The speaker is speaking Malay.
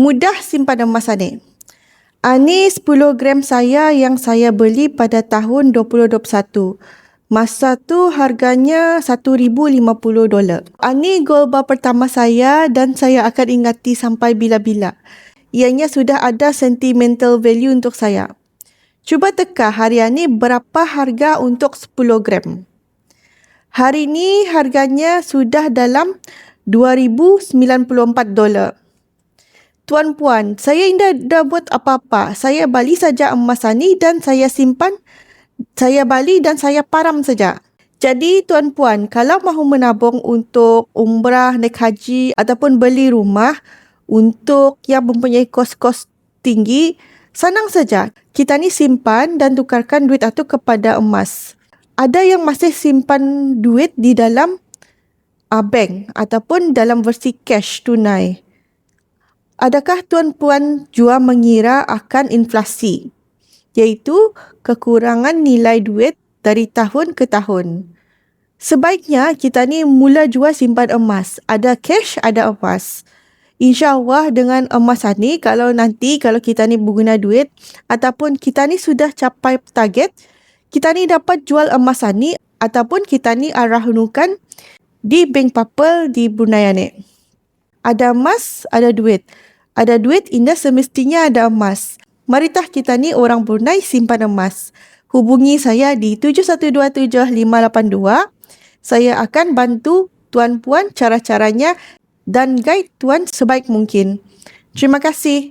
Mudah simpan emas ni. Ini 10 gram saya yang saya beli pada tahun 2021. Masa tu harganya $1,050. Ini gold bar pertama saya dan saya akan ingati sampai bila-bila. Ianya sudah ada sentimental value untuk saya. Cuba teka hari ini berapa harga untuk 10 gram. Hari ini harganya sudah dalam $2,094. Tuan-puan, saya dah buat apa-apa. Saya bali saja emas ni dan saya simpan. Saya bali dan saya param saja. Jadi tuan-puan, kalau mahu menabung untuk umrah, naik haji ataupun beli rumah untuk yang mempunyai kos-kos tinggi, senang saja. Kita ni simpan dan tukarkan duit itu kepada emas. Ada yang masih simpan duit di dalam bank ataupun dalam versi cash tunai. Adakah tuan-puan jua mengira akan inflasi, iaitu kekurangan nilai duit dari tahun ke tahun? Sebaiknya kita ni mula jua simpan emas. Ada cash, ada emas. InsyaAllah dengan emas ni, kalau kita ni berguna duit ataupun kita ni sudah capai target, kita ni dapat jual emas ni ataupun kita ni arahunukan di bank papel di Brunei ni. Ada emas, ada duit. Ada duit, indah semestinya ada emas. Maritah kita ni orang Brunei simpan emas. Hubungi saya di 7127-582. Saya akan bantu tuan-puan cara-caranya dan guide tuan sebaik mungkin. Terima kasih.